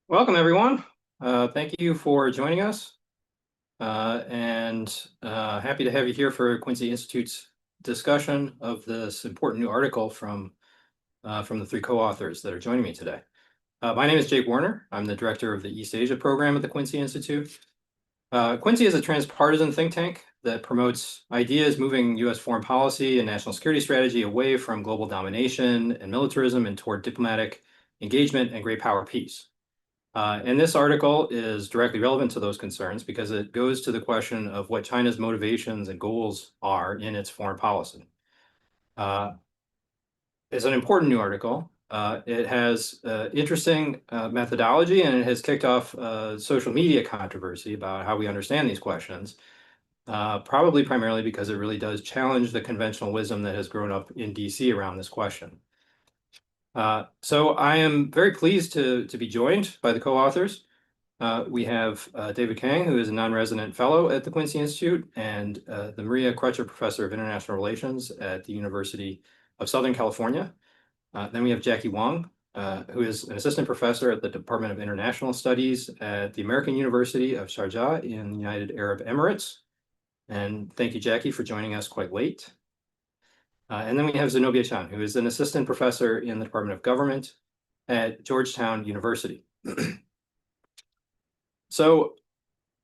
Welcome, everyone. Thank you for joining us, and happy to have you here for Quincy Institute's discussion of this important new article from the three co-authors that are joining me today. My name is Jake Werner. I'm the director of the East Asia program at the Quincy Institute. Quincy is a transpartisan think tank that promotes ideas moving U.S. foreign policy and national security strategy away from global domination and militarism and toward diplomatic engagement and great power peace. And this article is directly relevant to those concerns because it goes to the question of what China's motivations and goals are in its foreign policy. It's an important new article. It has interesting methodology, and it has kicked off a social media controversy about how we understand these questions, probably primarily because it really does challenge the conventional wisdom that has grown up in DC around this question. So I am very pleased to be joined by the co-authors. We have David Kang, who is a non-resident fellow at the Quincy Institute, and the Maria Crutcher Professor of International Relations at the University of Southern California. Then we have Jackie Wong, who is an assistant professor at the Department of International Studies at the American University of Sharjah in the United Arab Emirates. And thank you, Jackie, for joining us quite late. And then we have Zenobia T, who is an assistant professor in the Department of Government at Georgetown University. So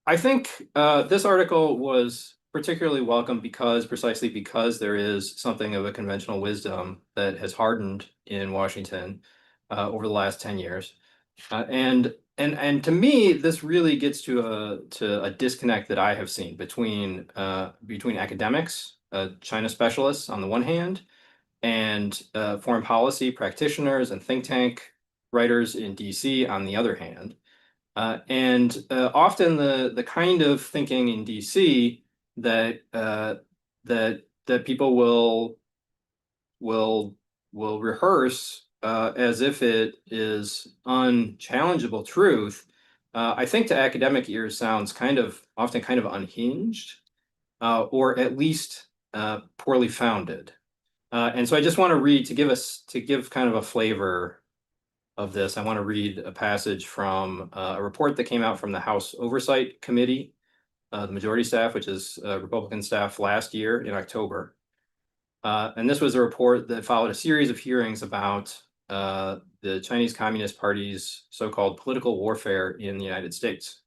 I think this article was particularly welcome precisely because there is something of a conventional wisdom that has hardened in Washington over the last 10 years. And to me, this really gets to a disconnect that I have seen between academics, China specialists on the one hand, and foreign policy practitioners and think tank writers in DC on the other hand. And often the kind of thinking in DC that people will rehearse as if it is unchallengeable truth, I think to academic ears sounds often kind of unhinged, or at least poorly founded. And so I just want to read to give kind of a flavor of this. I want to read a passage from a report that came out from the House Oversight Committee, the majority staff, which is Republican staff, last year in October. And this was a report that followed a series of hearings about the Chinese Communist Party's so-called political warfare in the United States.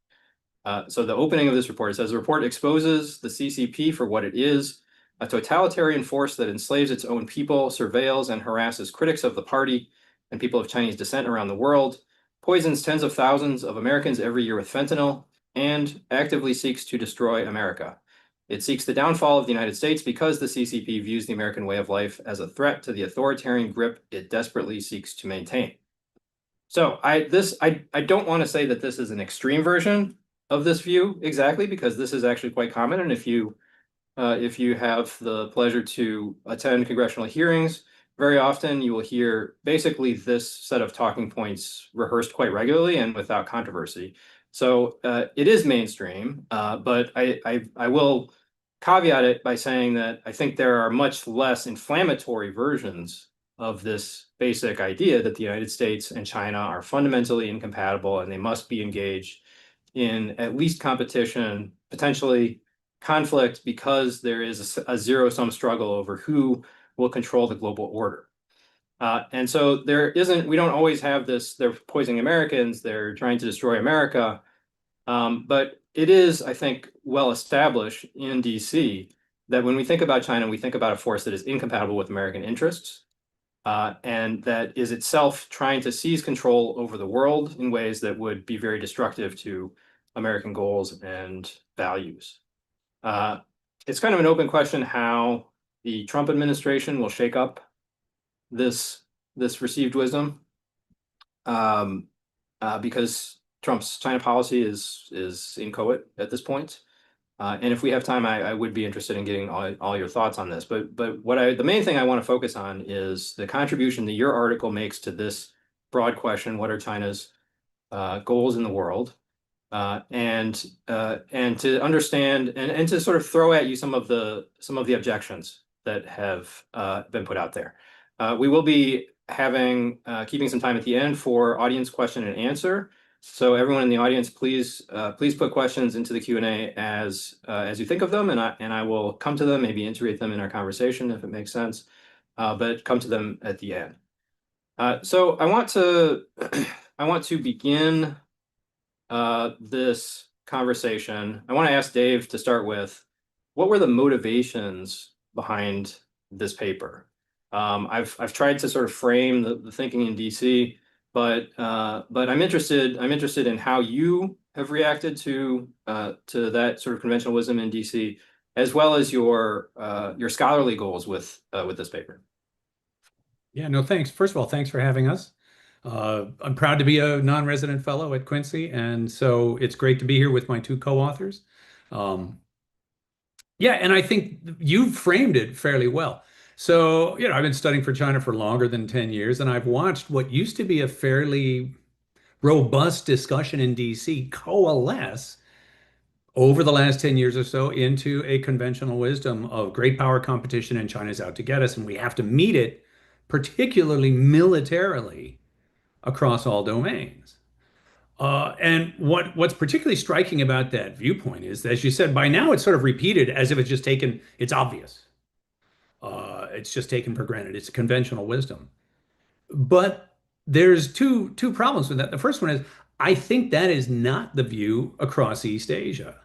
So the opening of this report, it says, the report exposes the CCP for what it is, a totalitarian force that enslaves its own people, surveils and harasses critics of the party and people of Chinese descent around the world, poisons tens of thousands of Americans every year with fentanyl, and actively seeks to destroy America. It seeks the downfall of the United States because the CCP views the American way of life as a threat to the authoritarian grip it desperately seeks to maintain. So I don't want to say that this is an extreme version of this view exactly, because this is actually quite common. And if you have the pleasure to attend congressional hearings, very often you will hear basically this set of talking points rehearsed quite regularly and without controversy. So it is mainstream, but I will caveat it by saying that I think there are much less inflammatory versions of this basic idea that the United States and China are fundamentally incompatible and they must be engaged in at least competition, potentially conflict, because there is a zero-sum struggle over who will control the global order. And so we don't always have this, they're poisoning Americans, they're trying to destroy America. But it is, I think, well established in DC that when we think about China, we think about a force that is incompatible with American interests, and that is itself trying to seize control over the world in ways that would be very destructive to American goals and values. It's kind of an open question how the Trump administration will shake up this received wisdom, because Trump's China policy is inchoate at this point. And if we have time, I would be interested in getting all your thoughts on this. But the main thing I want to focus on is the contribution that your article makes to this broad question: what are China's goals in the world? And to understand and to sort of throw at you some of the objections that have been put out there. We will be keeping some time at the end for audience question and answer. So everyone in the audience, please put questions into the Q&A as you think of them, and I will come to them, maybe integrate them in our conversation if it makes sense, but come to them at the end. So I want to I want to begin this conversation. I want to ask Dave to start with, what were the motivations behind this paper? I've tried to sort of frame the thinking in DC, but I'm interested in how you have reacted to that sort of conventional wisdom in DC, as well as your scholarly goals with this paper. Yeah, no, thanks. First of all, thanks for having us. I'm proud to be a non-resident fellow at Quincy, and so it's great to be here with my two co-authors. Um, yeah, and I think you've framed it fairly well. So, I've been studying for China for longer than 10 years, and I've watched what used to be a fairly robust discussion in DC coalesce over the last 10 years or so into a conventional wisdom of great power competition and China's out to get us, and we have to meet it, particularly militarily, across all domains. And what's particularly striking about that viewpoint is, as you said, by now it's sort of repeated as if it's just taken, it's obvious. It's just taken for granted. It's conventional wisdom. But there's two problems with that. The first one is I think that is not the view across East Asia.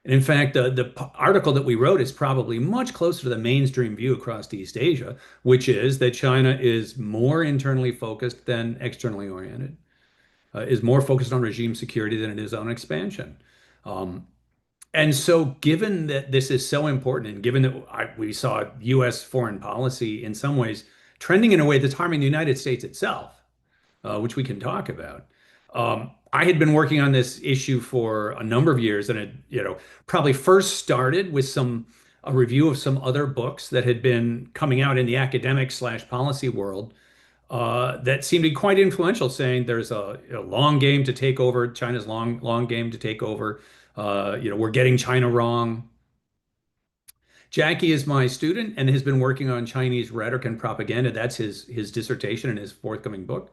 And in fact, the article that we wrote is probably much closer to the mainstream view across East Asia, which is that China is more internally focused than externally oriented, is more focused on regime security than it is on expansion. Um, and so, given that this is so important, and given that we saw U.S. foreign policy in some ways trending in a way that's harming the United States itself, which we can talk about. I had been working on this issue for a number of years, and it, probably first started with a review of some other books that had been coming out in the academic slash policy world that seemed to be quite influential, saying there's a long game to take over, China's long game to take over. We're getting China wrong. Jackie is my student and has been working on Chinese rhetoric and propaganda. That's his dissertation in his forthcoming book.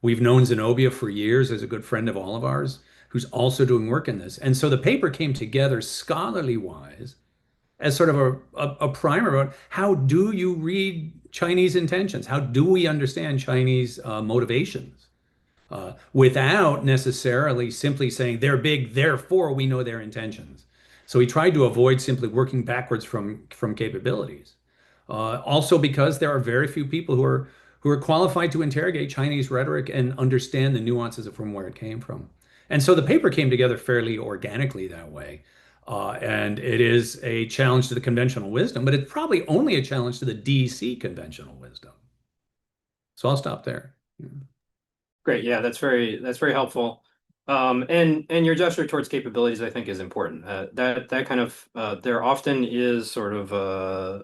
We've known Zenobia for years as a good friend of all of ours, who's also doing work in this. And so the paper came together scholarly wise as sort of a primer about how do you read Chinese intentions? How do we understand Chinese motivations? Without necessarily simply saying they're big, therefore we know their intentions. So he tried to avoid simply working backwards from capabilities. Also because there are very few people who are qualified to interrogate Chinese rhetoric and understand the nuances of from where it came from. And so the paper came together fairly organically that way. And it is a challenge to the conventional wisdom, but it's probably only a challenge to the DC conventional wisdom. So I'll stop there. Great. Yeah, that's very helpful. And your gesture towards capabilities, I think, is important. That kind of there often is sort of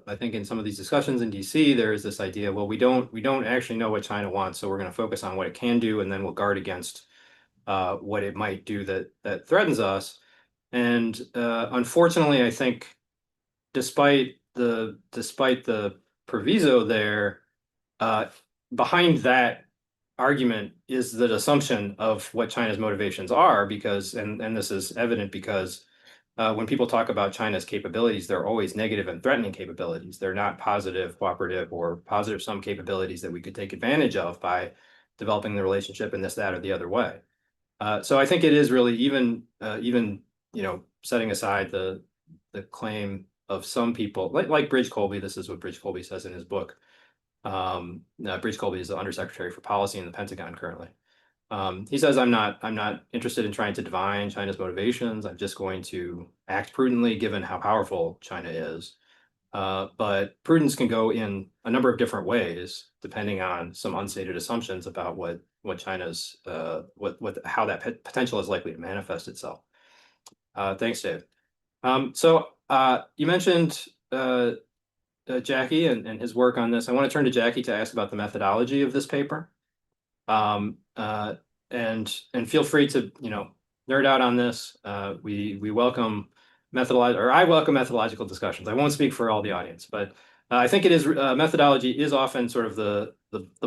I think in some of these discussions in DC, there is this idea, well, we don't actually know what China wants, so we're going to focus on what it can do, and then we'll guard against what it might do that threatens us. And unfortunately, I think despite the proviso there, uh, behind that argument is the assumption of what China's motivations are, because, and this is evident because when people talk about China's capabilities, they're always negative and threatening capabilities. They're not positive, cooperative, or positive sum capabilities that we could take advantage of by developing the relationship in this, that, or the other way. So I think it is really even setting aside the claim of some people like Bridge Colby. This is what Bridge Colby says in his book. Bridge Colby is the Undersecretary for Policy in the Pentagon currently. He says, I'm not interested in trying to divine China's motivations. I'm just going to act prudently given how powerful China is. But prudence can go in a number of different ways, depending on some unstated assumptions about what China's how that potential is likely to manifest itself. Thanks, Dave. So you mentioned Jackie and his work on this. I want to turn to Jackie to ask about the methodology of this paper. Um, uh, and feel free to nerd out on this. We welcome I welcome methodological discussions. I won't speak for all the audience, but I think it is methodology is often sort of the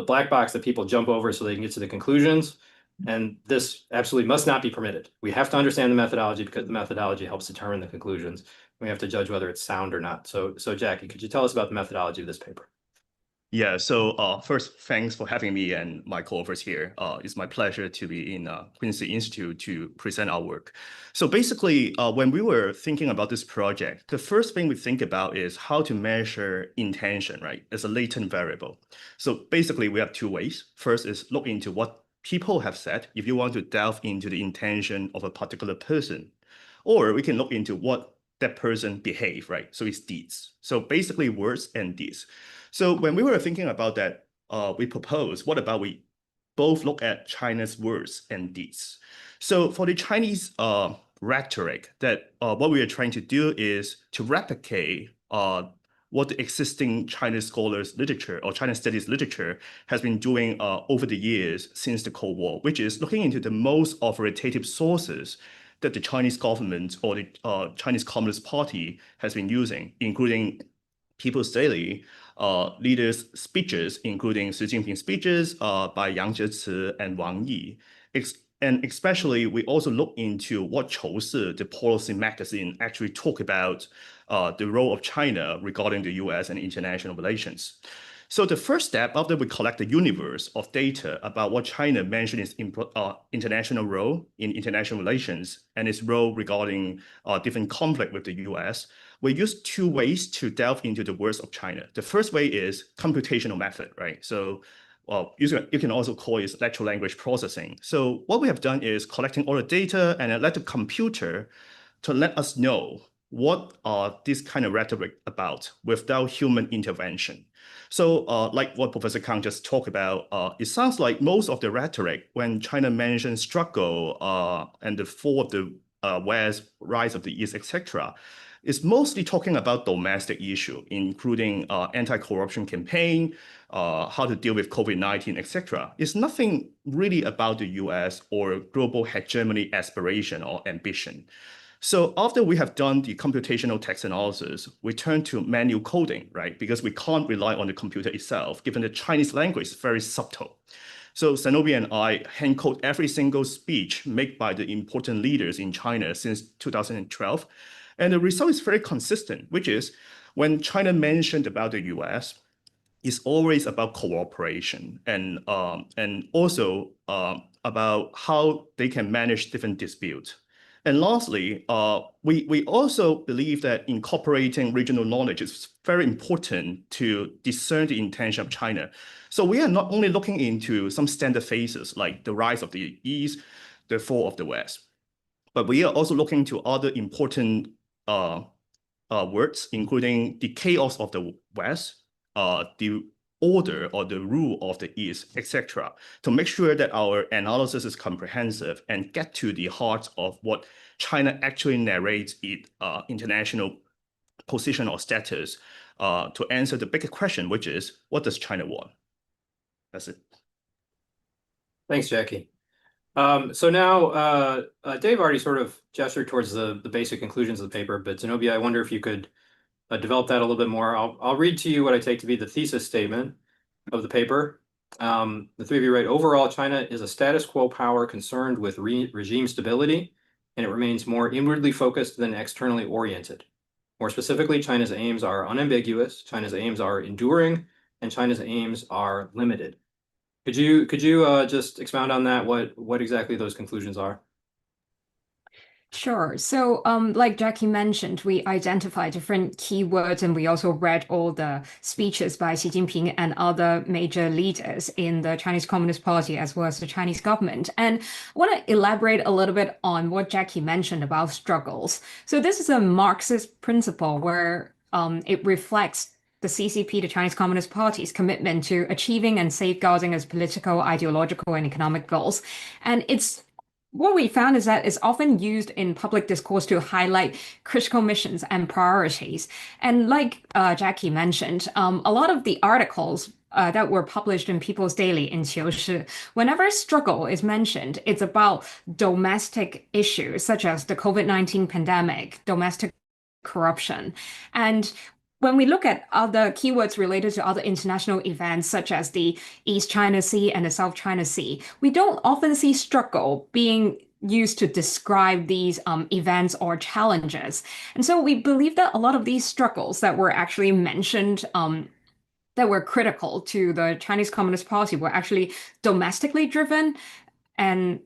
black box that people jump over so they can get to the conclusions. And this absolutely must not be permitted. We have to understand the methodology because the methodology helps determine the conclusions. We have to judge whether it's sound or not. So Jackie, could you tell us about the methodology of this paper? Yeah, so first, thanks for having me and my co-authors here. It's my pleasure to be in Quincy Institute to present our work. So basically, when we were thinking about this project, the first thing we think about is how to measure intention, right, as a latent variable. So basically, we have two ways. First is look into what people have said, if you want to delve into the intention of a particular person. Or we can look into what that person behave, right? So it's deeds. So basically words and deeds. So when we were thinking about that, we proposed, what about we both look at China's words and deeds? So for the Chinese rhetoric, that what we are trying to do is to replicate what the existing Chinese scholars literature or China studies literature has been doing over the years since the Cold War, which is looking into the most authoritative sources that the Chinese government or the Chinese Communist Party has been using, including People's Daily, leaders' speeches, including Xi Jinping's speeches by Yang Jiechi and Wang Yi. And especially, we also look into what Chousi, the policy magazine, actually talk about the role of China regarding the US and international relations. So the first step, after we collect the universe of data about what China mentioned its international role in international relations and its role regarding different conflict with the US, we use two ways to delve into the words of China. The first way is computational method, right? So you can also call it natural language processing. So what we have done is collecting all the data and then let the computer to let us know what are this kind of rhetoric about without human intervention. So like what Professor Kang just talked about, it sounds like most of the rhetoric when China mentions struggle and the fall of the West, rise of the East, etc., is mostly talking about domestic issue, including anti-corruption campaign, how to deal with COVID-19, etc. It's nothing really about the US or global hegemony aspiration or ambition. So after we have done the computational text analysis, we turn to manual coding, right? Because we can't rely on the computer itself, given the Chinese language is very subtle. So Zenobia and I hand code every single speech made by the important leaders in China since 2012. And the result is very consistent, which is when China mentioned about the US, it's always about cooperation and also about how they can manage different disputes. And lastly, we also believe that incorporating regional knowledge is very important to discern the intention of China. So we are not only looking into some standard phases like the rise of the East, the fall of the West, but we are also looking to other important words, including the chaos of the West, the order or the rule of the East, etc., to make sure that our analysis is comprehensive and get to the heart of what China actually narrates its international position or status to answer the bigger question, which is, what does China want? That's it. Thanks, Jackie. So now Dave already sort of gestured towards the basic conclusions of the paper, but Zenobia, I wonder if you could develop that a little bit more. I'll read to you what I take to be the thesis statement of the paper. The three of you write, overall, China is a status quo power concerned with regime stability, and it remains more inwardly focused than externally oriented. More specifically, China's aims are unambiguous, China's aims are enduring, and China's aims are limited. Could you just expound on that, what exactly those conclusions are? Sure. So, like Jackie mentioned, we identify different keywords and we also read all the speeches by Xi Jinping and other major leaders in the Chinese Communist Party as well as the Chinese government. And I want to elaborate a little bit on what Jackie mentioned about struggles. So this is a Marxist principle where it reflects the CCP, the Chinese Communist Party's commitment to achieving and safeguarding its political, ideological, and economic goals. And it's what we found is that it's often used in public discourse to highlight critical missions and priorities. And like Jackie mentioned, a lot of the articles that were published in People's Daily in Qiushi, whenever struggle is mentioned, it's about domestic issues such as the COVID-19 pandemic, domestic corruption. And when we look at other keywords related to other international events, such as the East China Sea and the South China Sea, we don't often see struggle being used to describe these events or challenges. And so we believe that a lot of these struggles that were actually mentioned that were critical to the Chinese Communist Party were actually domestically driven. And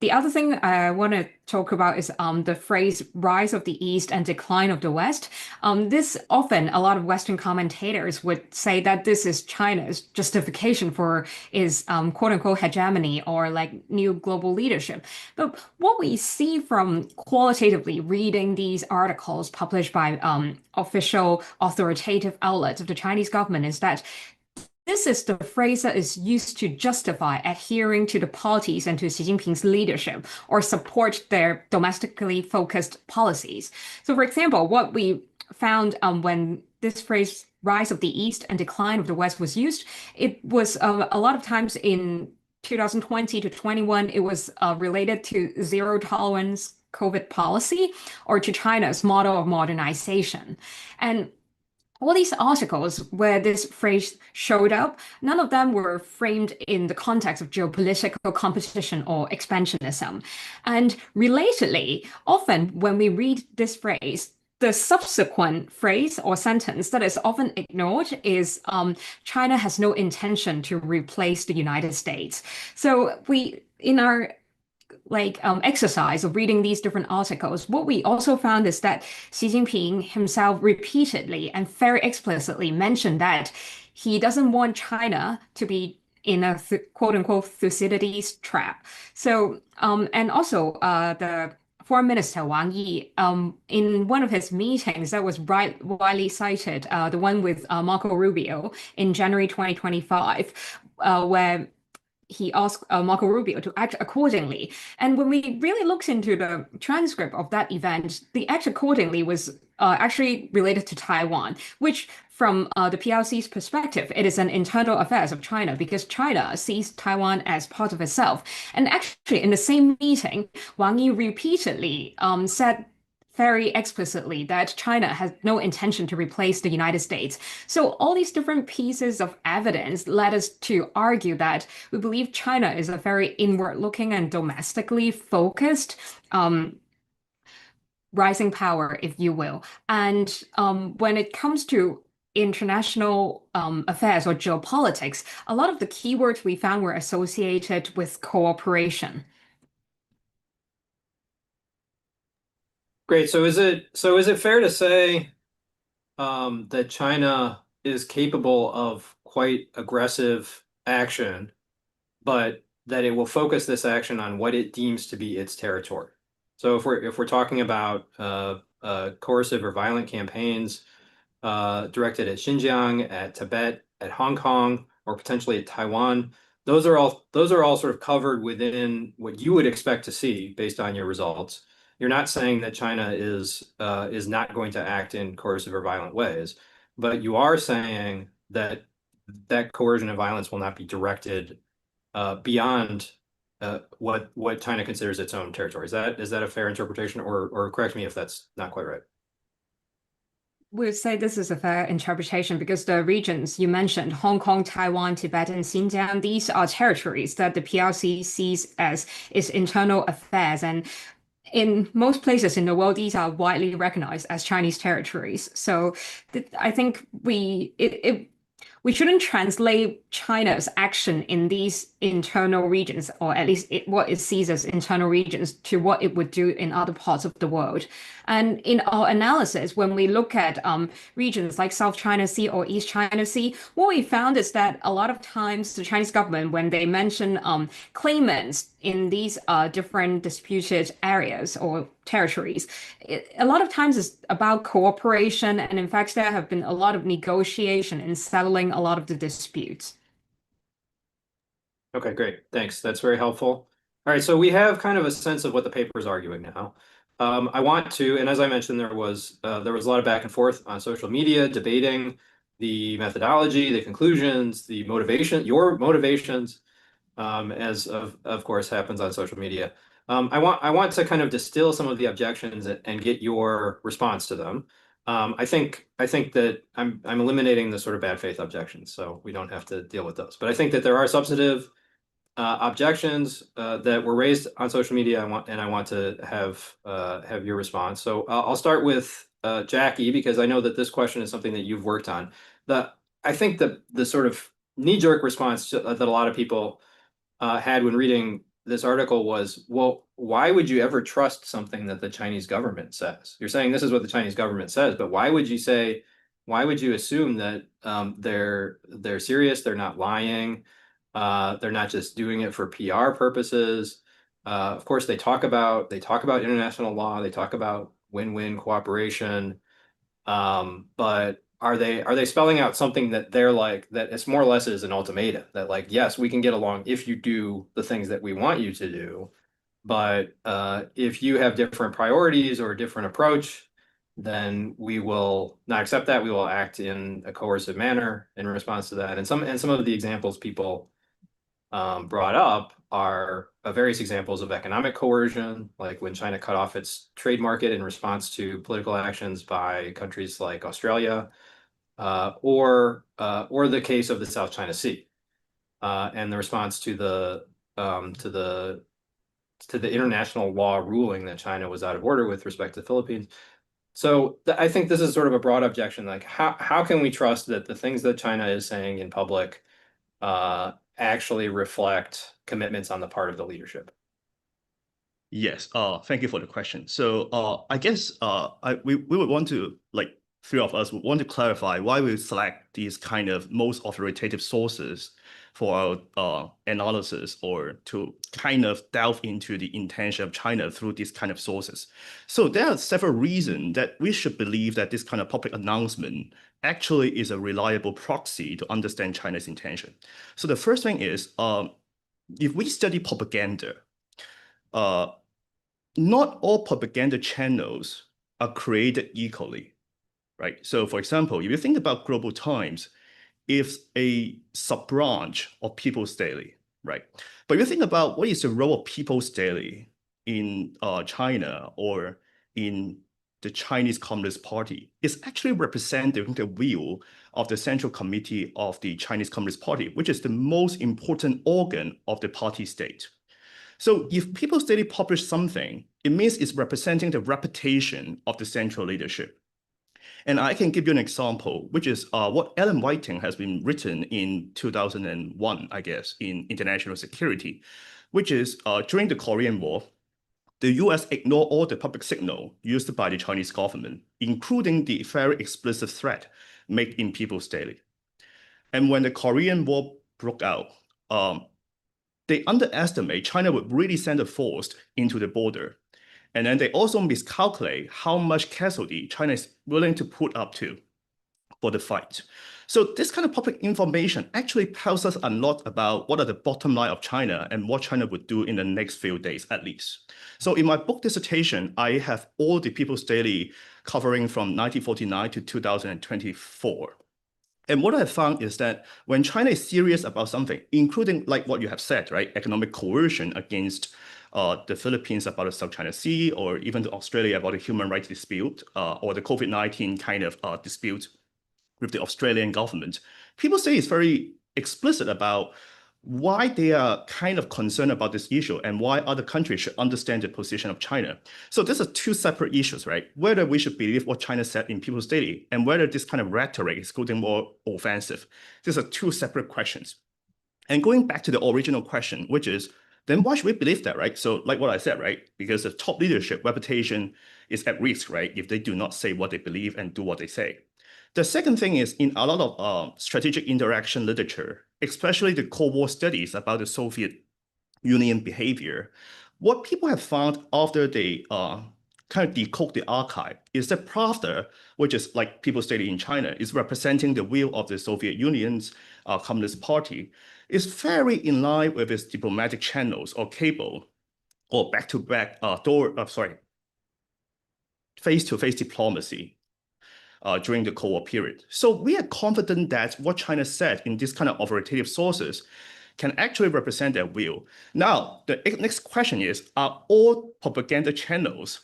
the other thing I want to talk about is the phrase rise of the East and decline of the West. This often, a lot of Western commentators would say that this is China's justification for its quote unquote hegemony or like new global leadership. But what we see from qualitatively reading these articles published by official authoritative outlets of the Chinese government is that this is the phrase that is used to justify adhering to the parties and to Xi Jinping's leadership or support their domestically focused policies. So, for example, what we found when this phrase rise of the East and decline of the West was used, it was a lot of times in 2020 to 21, it was related to zero tolerance COVID policy or to China's model of modernization. And all these articles where this phrase showed up, none of them were framed in the context of geopolitical competition or expansionism. And relatedly, often when we read this phrase, the subsequent phrase or sentence that is often ignored is China has no intention to replace the United States. So in our exercise of reading these different articles, what we also found is that Xi Jinping himself repeatedly and very explicitly mentioned that he doesn't want China to be in a quote unquote Thucydides trap. So, and also the Foreign Minister Wang Yi, in one of his meetings that was widely cited, the one with Marco Rubio in January 2025, where he asked Marco Rubio to act accordingly. And when we really looked into the transcript of that event, the act accordingly was actually related to Taiwan, which from the PRC's perspective, it is an internal affairs of China because China sees Taiwan as part of itself. And actually, in the same meeting, Wang Yi repeatedly said very explicitly that China has no intention to replace the United States. So all these different pieces of evidence led us to argue that we believe China is a very inward-looking and domestically focused rising power, if you will. And when it comes to international affairs or geopolitics, a lot of the keywords we found were associated with cooperation. Great. So is it fair to say that China is capable of quite aggressive action, but that it will focus this action on what it deems to be its territory? So if we're talking about coercive or violent campaigns directed at Xinjiang, at Tibet, at Hong Kong, or potentially at Taiwan, those are all sort of covered within what you would expect to see based on your results. You're not saying that China is not going to act in coercive or violent ways, but you are saying that coercion and violence will not be directed beyond what China considers its own territory. Is that a fair interpretation, or correct me if that's not quite right? We would say this is a fair interpretation because the regions you mentioned, Hong Kong, Taiwan, Tibet, and Xinjiang, these are territories that the PRC sees as its internal affairs. And in most places in the world, these are widely recognized as Chinese territories. So I think we shouldn't translate China's action in these internal regions, or at least what it sees as internal regions, to what it would do in other parts of the world. And in our analysis, when we look at regions like South China Sea or East China Sea, what we found is that a lot of times the Chinese government, when they mention claimants in these different disputed areas or territories, a lot of times it's about cooperation. And in fact, there have been a lot of negotiation in settling a lot of the disputes. Okay, great. Thanks. That's very helpful. All right, so we have kind of a sense of what the paper is arguing now. I want to, and as I mentioned, there was a lot of back and forth on social media debating the methodology, the conclusions, the motivation, your motivations, as of course happens on social media. I want to kind of distill some of the objections and get your response to them. I think that I'm eliminating the sort of bad faith objections, so we don't have to deal with those. But I think that there are substantive objections that were raised on social media. I want to have your response. So I'll start with Jackie, because I know that this question is something that you've worked on. I think the sort of knee-jerk response that a lot of people had when reading this article was, well, why would you ever trust something that the Chinese government says? You're saying this is what the Chinese government says, but why would you assume that they're serious, they're not lying, they're not just doing it for PR purposes? Of course, they talk about international law, they talk about win-win cooperation, but are they spelling out something that they're like, that it's more or less is an ultimatum that, like, yes, we can get along if you do the things that we want you to do, but if you have different priorities or a different approach, then we will not accept that. We will act in a coercive manner in response to that. And some of the examples people brought up are various examples of economic coercion, like when China cut off its trade market in response to political actions by countries like Australia, or the case of the South China Sea, and the response to the international law ruling that China was out of order with respect to the Philippines. So I think this is sort of a broad objection. Like, how can we trust that the things that China is saying in public actually reflect commitments on the part of the leadership? Yes, thank you for the question. So I guess we would want to, like, three of us would want to clarify why we select these kind of most authoritative sources for our analysis, or to kind of delve into the intention of China through these kind of sources. So there are several reasons that we should believe that this kind of public announcement actually is a reliable proxy to understand China's intention. So the first thing is, if we study propaganda, not all propaganda channels are created equally, right? So for example, if you think about Global Times, it's a sub-branch of People's Daily, right? But if you think about what is the role of People's Daily in China or in the Chinese Communist Party, it's actually representing the will of the Central Committee of the Chinese Communist Party, which is the most important organ of the party state. So if People's Daily publish something, it means it's representing the reputation of the central leadership. And I can give you an example, which is what Ellen Whiting has been written in 2001, I guess, in International Security, which is during the Korean War, the US ignored all the public signal used by the Chinese government, including the very explicit threat made in People's Daily. And when the Korean War broke out, they underestimate China would really send a force into the border. And then they also miscalculate how much casualty China is willing to put up to for the fight. So this kind of public information actually tells us a lot about what are the bottom line of China and what China would do in the next few days, at least. So in my book dissertation, I have all the People's Daily covering from 1949 to 2024. And what I found is that when China is serious about something, including like what you have said, right, economic coercion against the Philippines about the South China Sea, or even to Australia about the human rights dispute, or the COVID-19 kind of dispute with the Australian government, people say it's very explicit about why they are kind of concerned about this issue and why other countries should understand the position of China. So these are two separate issues, right? Whether we should believe what China said in People's Daily and whether this kind of rhetoric is getting more offensive. These are two separate questions. And going back to the original question, which is, then why should we believe that, right? So like what I said, right? Because the top leadership reputation is at risk, right? If they do not say what they believe and do what they say. The second thing is, in a lot of strategic interaction literature, especially the Cold War studies about the Soviet Union behavior, what people have found after they kind of decode the archive is that Pravda, which is like People's Daily in China, is representing the will of the Soviet Union's Communist Party, is very in line with its diplomatic channels or cable, or back-to-back face-to-face diplomacy during the Cold War period. So we are confident that what China said in this kind of authoritative sources can actually represent their will. Now, the next question is, are all propaganda channels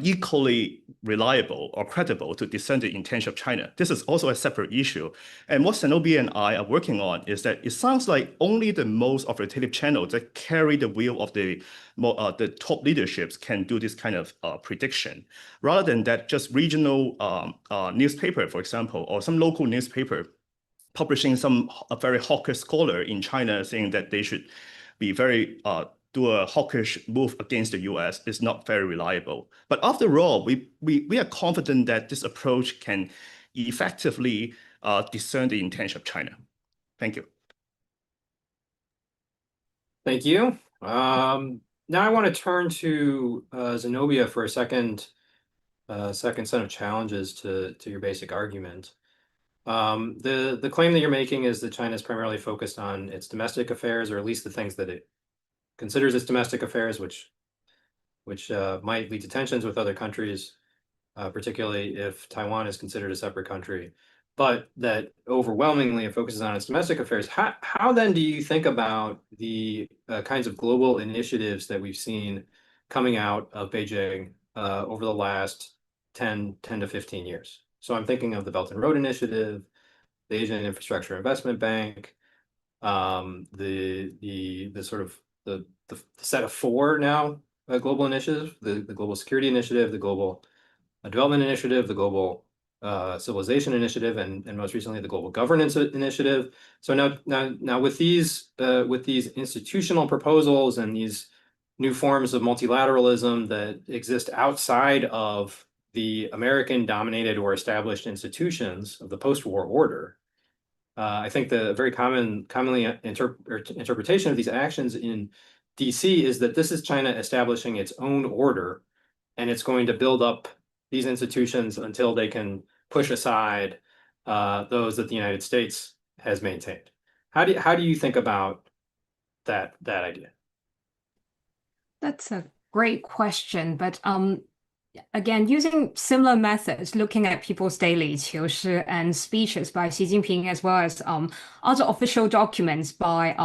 equally reliable or credible to discern the intention of China. This is also a separate issue. And what Zenobia and I are working on is that it sounds like only the most authoritative channels that carry the wheel of the top leaderships can do this kind of prediction. Rather than that, just regional newspaper, for example, or some local newspaper publishing a very hawkish scholar in China saying that they should be very do a hawkish move against the US is not very reliable. But after all, we are confident that this approach can effectively discern the intention of China. Thank you. Thank you. Now I want to turn to Zenobia for a second set of challenges to your basic argument. The claim that you're making is that China is primarily focused on its domestic affairs, or at least the things that it considers its domestic affairs, which might lead to tensions with other countries, particularly if Taiwan is considered a separate country, but that overwhelmingly it focuses on its domestic affairs. How then do you think about the kinds of global initiatives that we've seen coming out of Beijing over the last 10 to 15 years? So I'm thinking of the Belt and Road Initiative, the Asian Infrastructure Investment Bank, the sort of the set of four now global initiatives: the Global Security Initiative, the Global Development Initiative, the Global Civilization Initiative, and most recently the Global Governance Initiative. So now with these institutional proposals and these new forms of multilateralism that exist outside of the American-dominated or established institutions of the post-war order, I think the very commonly interpretation of these actions in DC is that this is China establishing its own order, and it's going to build up these institutions until they can push aside those that the United States has maintained. How do you think about that idea? That's a great question, but again, using similar methods, looking at People's Daily 求是 and speeches by Xi Jinping, as well as other official documents by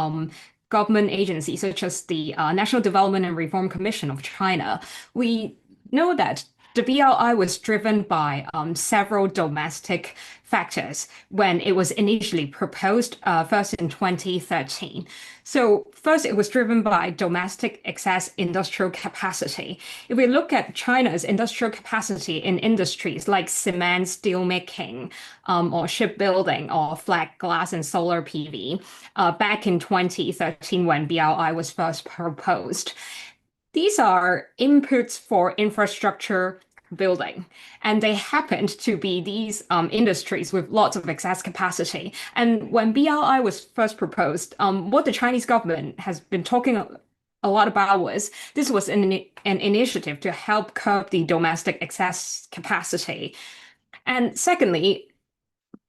government agencies such as the National Development and Reform Commission of China, we know that the BRI was driven by several domestic factors when it was initially proposed, first in 2013. So first, it was driven by domestic excess industrial capacity. If we look at China's industrial capacity in industries like cement, steelmaking, or shipbuilding, or flat glass and solar PV, back in 2013 when BRI was first proposed, these are inputs for infrastructure building, and they happened to be these industries with lots of excess capacity. And when BRI was first proposed, what the Chinese government has been talking a lot about was this was an initiative to help curb the domestic excess capacity. And secondly,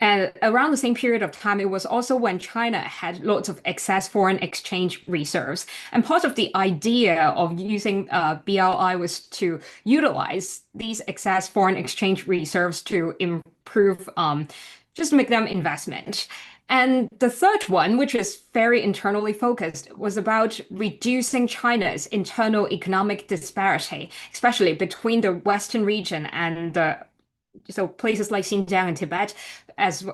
and around the same period of time, it was also when China had lots of excess foreign exchange reserves. And part of the idea of using BRI was to utilize these excess foreign exchange reserves to improve, just make them investment. And the third one, which is very internally focused, was about reducing China's internal economic disparity, especially between the Western region and so places like Xinjiang and Tibet, as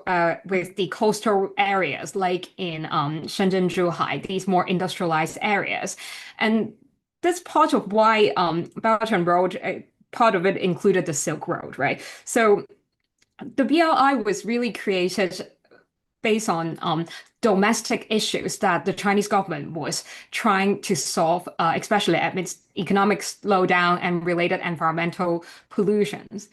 with the coastal areas like in Shenzhen, Zhuhai, these more industrialized areas. And that's part of why Belt and Road, part of it included the Silk Road, right? So the BRI was really created based on domestic issues that the Chinese government was trying to solve, especially amidst economic slowdown and related environmental pollutions.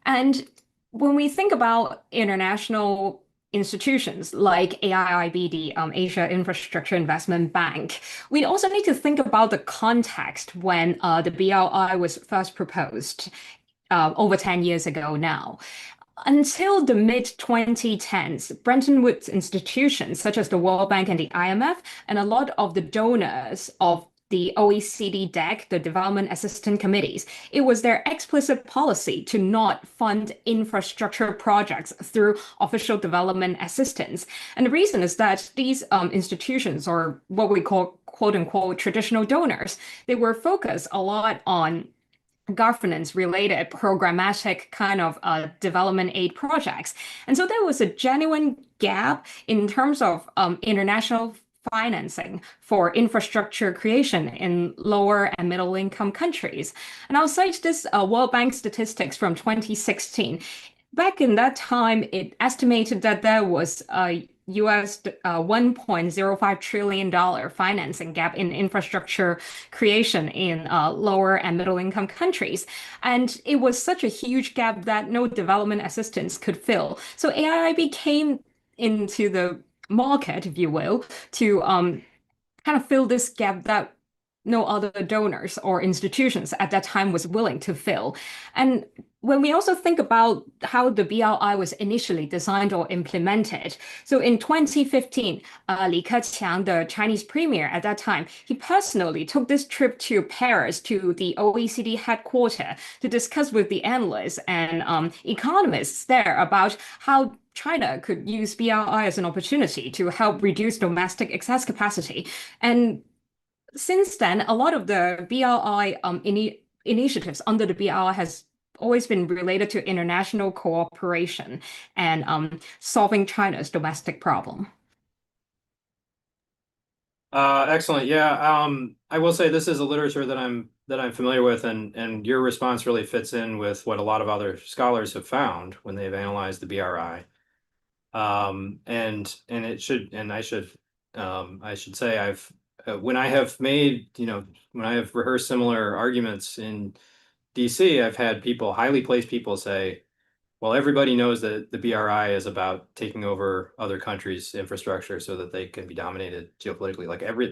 And when we think about international institutions like AIIB, the Asia Infrastructure Investment Bank, we also need to think about the context when the BRI was first proposed over 10 years ago now. Until the mid-2010s, Bretton Woods institutions such as the World Bank and the IMF, and a lot of the donors of the OECD DEC, the Development Assistance Committees, it was their explicit policy to not fund infrastructure projects through official development assistance. And the reason is that these institutions, or what we call quote unquote traditional donors, they were focused a lot on governance related programmatic kind of development aid projects. And so there was a genuine gap in terms of international financing for infrastructure creation in lower and middle income countries. And I'll cite this World Bank statistics from 2016. Back in that time, it estimated that there was a US $1.05 trillion financing gap in infrastructure creation in lower and middle income countries. And it was such a huge gap that no development assistance could fill. So AIIB came into the market, if you will, to kind of fill this gap that no other donors or institutions at that time was willing to fill. And when we also think about how the BRI was initially designed or implemented, so in 2015, Li Keqiang, the Chinese premier at that time, he personally took this trip to Paris to the OECD headquarters to discuss with the analysts and economists there about how China could use BRI as an opportunity to help reduce domestic excess capacity. And since then, a lot of the BRI initiatives under the BRI has always been related to international cooperation and solving China's domestic problem. Excellent. Yeah. I will say this is a literature that I'm familiar with, and your response really fits in with what a lot of other scholars have found when they've analyzed the BRI. And it should, and I should say when I have made, when I have rehearsed similar arguments in DC, I've had highly placed people say, well, everybody knows that the BRI is about taking over other countries' infrastructure so that they can be dominated geopolitically.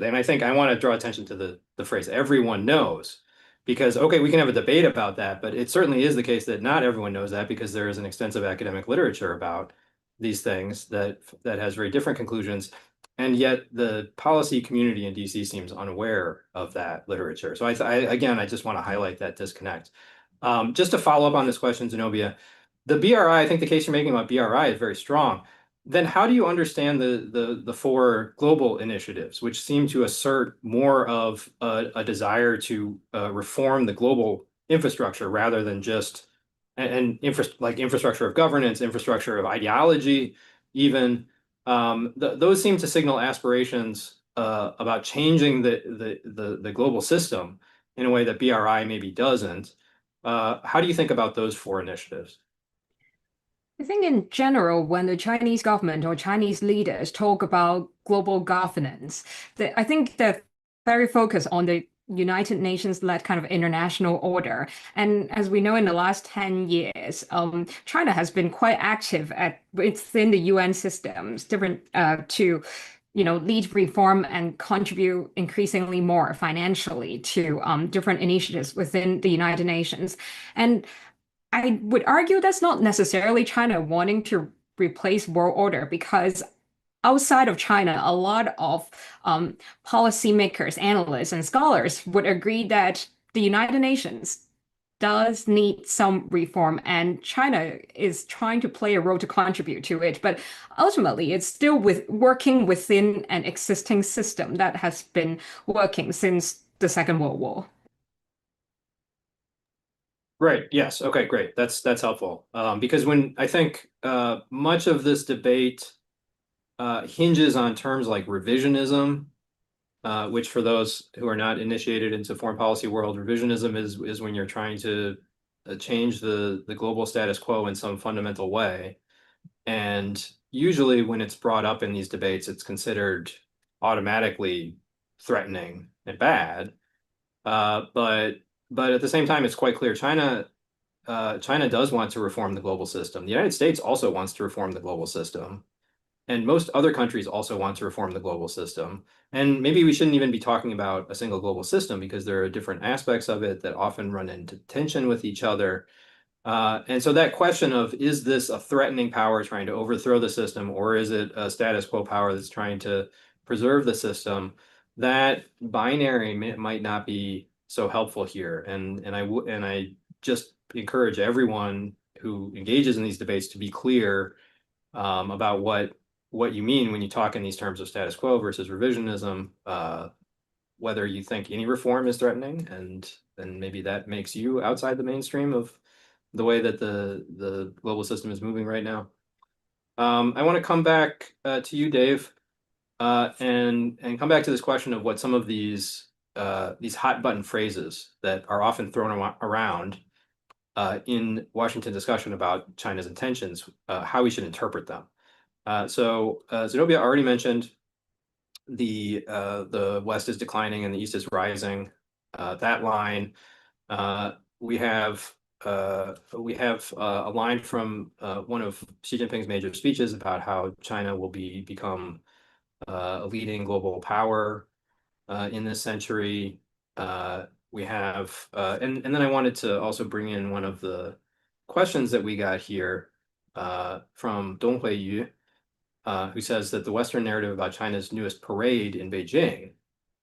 And I think I want to draw attention to the phrase everyone knows, because, okay, we can have a debate about that, but it certainly is the case that not everyone knows that, because there is an extensive academic literature about these things that has very different conclusions. And yet the policy community in DC seems unaware of that literature. So again, I just want to highlight that disconnect. Just to follow up on this question, Zenobia, the BRI, I think the case you're making about BRI is very strong. Then how do you understand the four global initiatives, which seem to assert more of a desire to reform the global infrastructure rather than just like infrastructure of governance, infrastructure of ideology, even those seem to signal aspirations about changing the global system in a way that BRI maybe doesn't. How do you think about those four initiatives? I think in general, when the Chinese government or Chinese leaders talk about global governance, I think they're very focused on the United Nations-led kind of international order. And as we know, in the last 10 years, China has been quite active within the UN systems, to lead reform and contribute increasingly more financially to different initiatives within the United Nations. And I would argue that's not necessarily China wanting to replace world order, because outside of China, a lot of policymakers, analysts, and scholars would agree that the United Nations does need some reform, and China is trying to play a role to contribute to it. But ultimately, it's still working within an existing system that has been working since the Second World War. Right. Yes. Okay, great. That's helpful. Because when I think much of this debate hinges on terms like revisionism, which for those who are not initiated into foreign policy world, revisionism is when you're trying to change the global status quo in some fundamental way. And usually when it's brought up in these debates, it's considered automatically threatening and bad. But at the same time, it's quite clear China does want to reform the global system. The United States also wants to reform the global system. And most other countries also want to reform the global system. And maybe we shouldn't even be talking about a single global system, because there are different aspects of it that often run into tension with each other. And so that question of, is this a threatening power trying to overthrow the system, or is it a status quo power that's trying to preserve the system? That binary might not be so helpful here. And I just encourage everyone who engages in these debates to be clear about what you mean when you talk in these terms of status quo versus revisionism. whether you think any reform is threatening, and maybe that makes you outside the mainstream of the way that the global system is moving right now. I want to come back to you, Dave, and come back to this question of what some of these hot button phrases that are often thrown around in Washington discussion about China's intentions, how we should interpret them. So Zenobia already mentioned the West is declining and the East is rising. That line. We have a line from one of Xi Jinping's major speeches about how China will become a leading global power in this century. We have, and then I wanted to also bring in one of the questions that we got here from Dong Yu, who says that the Western narrative about China's newest parade in Beijing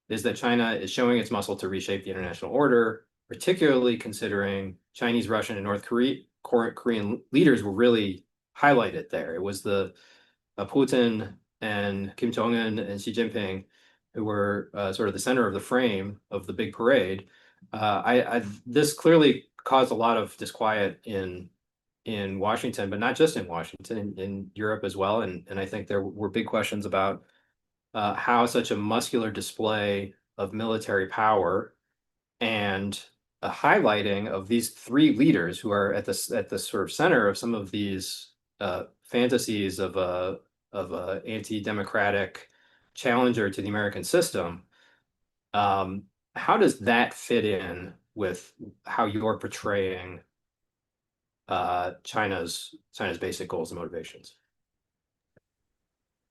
is that China is showing its muscle to reshape the international order, particularly considering Chinese, Russian, and North Korean leaders were really highlighted there. It was the Putin and Kim Jong-un and Xi Jinping who were sort of the center of the frame of the big parade. This clearly caused a lot of disquiet in Washington, but not just in Washington, in Europe as well. And I think there were big questions about how such a muscular display of military power and a highlighting of these three leaders who are at the sort of center of some of these fantasies of a anti-democratic challenger to the American system. How does that fit in with how you're portraying China's basic goals and motivations?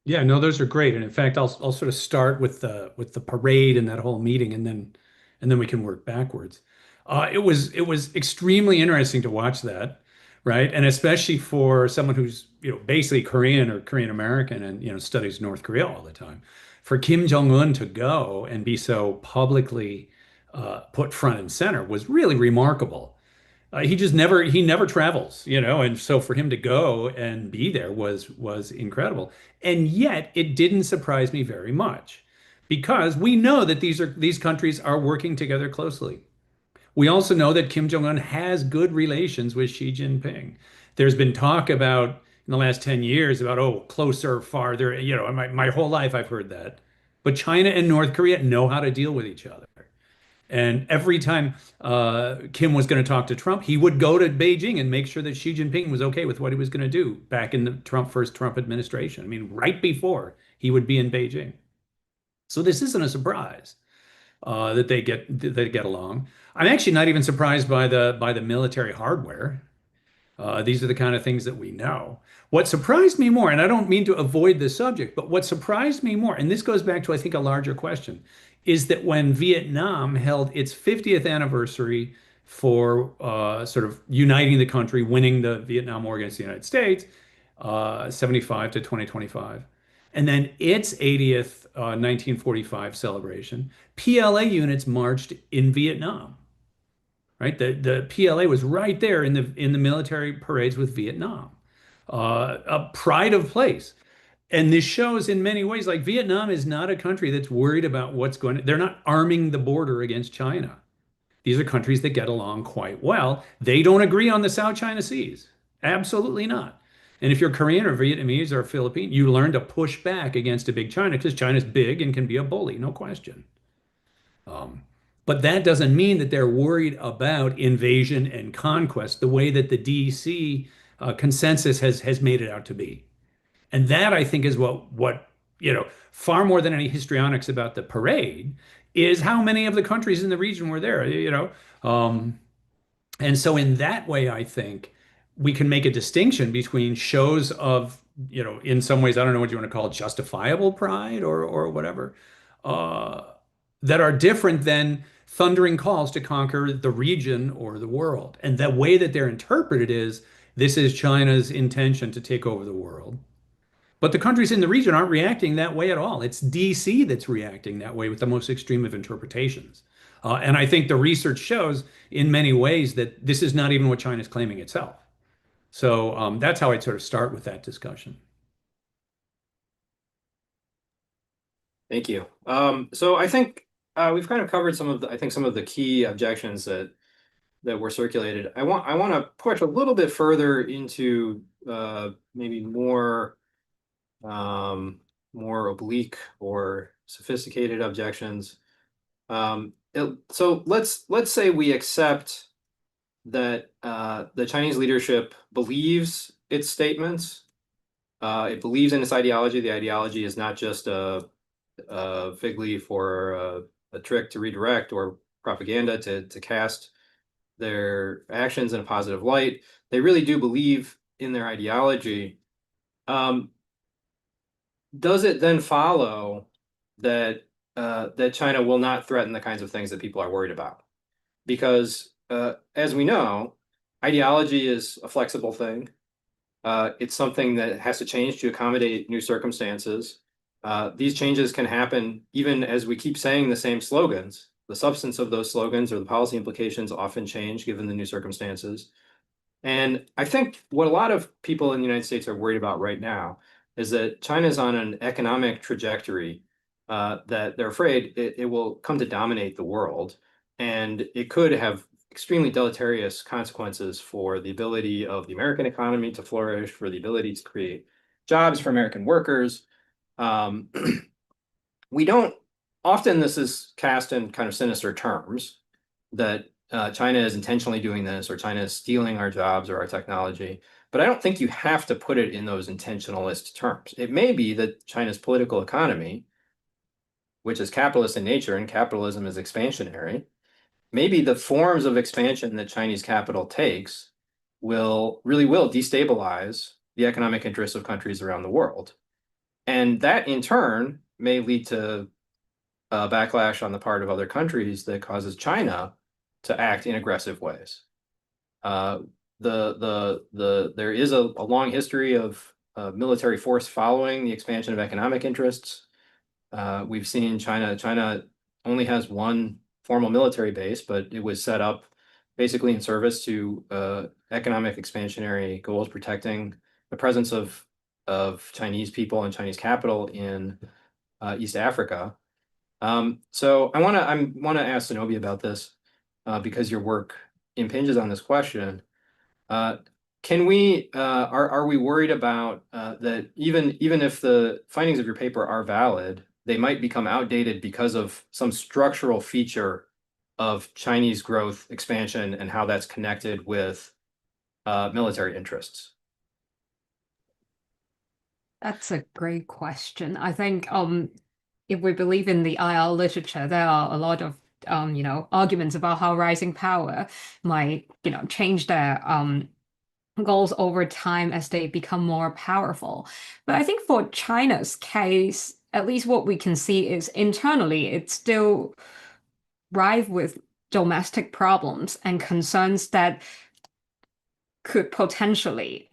Yeah, no, those are great. And in fact, I'll sort of start with the parade and that whole meeting, and then we can work backwards. It was extremely interesting to watch that, right? And especially for someone who's basically Korean or Korean American and studies North Korea all the time. For Kim Jong-un to go and be so publicly put front and center was really remarkable. He never travels, and so for him to go and be there was incredible. And yet it didn't surprise me very much because we know that these countries are working together closely. We also know that Kim Jong-un has good relations with Xi Jinping. There's been talk about in the last 10 years about, oh, closer, farther, my whole life I've heard that. But China and North Korea know how to deal with each other. And every time Kim was going to talk to Trump, he would go to Beijing and make sure that Xi Jinping was okay with what he was going to do back in the first Trump administration. I mean, right before he would be in Beijing. So this isn't a surprise that they get along. I'm actually not even surprised by the military hardware. These are the kind of things that we know. What surprised me more, and I don't mean to avoid this subject, but what surprised me more, and this goes back to, I think, a larger question, is that when Vietnam held its 50th anniversary for sort of uniting the country, winning the Vietnam War against the United States, 75 to 2025, and then its 80th 1945 celebration, PLA units marched in Vietnam. Right, the PLA was right there in the military parades with Vietnam, a pride of place. And this shows in many ways, like Vietnam is not a country that's worried about what's going on. They're not arming the border against China. These are countries that get along quite well. They don't agree on the South China Seas. Absolutely not. And if you're Korean or Vietnamese or Philippine, you learn to push back against a big China because China's big and can be a bully, no question. Um, but that doesn't mean that they're worried about invasion and conquest the way that the DC consensus has made it out to be. And that I think is what far more than any histrionics about the parade is how many of the countries in the region were there. And so in that way, I think we can make a distinction between shows of, in some ways, I don't know what you want to call it, justifiable pride or whatever, uh, that are different than thundering calls to conquer the region or the world. And the way that they're interpreted is this is China's intention to take over the world. But the countries in the region aren't reacting that way at all. It's DC that's reacting that way with the most extreme of interpretations. And I think the research shows in many ways that this is not even what China's claiming itself. So that's how I'd sort of start with that discussion. Thank you. So I think we've kind of covered some of the, I think some of the key objections that were circulated. I want to push a little bit further into maybe more more oblique or sophisticated objections. So let's say we accept that the Chinese leadership believes its statements. It believes in its ideology. The ideology is not just a fig leaf or a trick to redirect or propaganda to cast their actions in a positive light. They really do believe in their ideology. Does it then follow that that China will not threaten the kinds of things that people are worried about? Because as we know, ideology is a flexible thing. It's something that has to change to accommodate new circumstances. These changes can happen even as we keep saying the same slogans. The substance of those slogans or the policy implications often change given the new circumstances. And I think what a lot of people in the United States are worried about right now is that China's on an economic trajectory that they're afraid it will come to dominate the world. And it could have extremely deleterious consequences for the ability of the American economy to flourish, for the ability to create jobs for American workers. Um, we don't, often this is cast in kind of sinister terms that China is intentionally doing this or China is stealing our jobs or our technology. But I don't think you have to put it in those intentionalist terms. It may be that China's political economy, which is capitalist in nature and capitalism is expansionary, maybe the forms of expansion that Chinese capital takes will destabilize the economic interests of countries around the world. And that in turn may lead to a backlash on the part of other countries that causes China to act in aggressive ways. There is a long history of military force following the expansion of economic interests. We've seen China only has one formal military base, but it was set up basically in service to economic expansionary goals, protecting the presence of Chinese people and Chinese capital in East Africa. So I want to ask Zenobia about this because your work impinges on this question. Can we are we worried about that even if the findings of your paper are valid, they might become outdated because of some structural feature of Chinese growth expansion and how that's connected with military interests? That's a great question. I think if we believe in the IR literature, there are a lot of arguments about how rising power might change their goals over time as they become more powerful. But I think for China's case, at least what we can see is internally, it's still rife with domestic problems and concerns that could potentially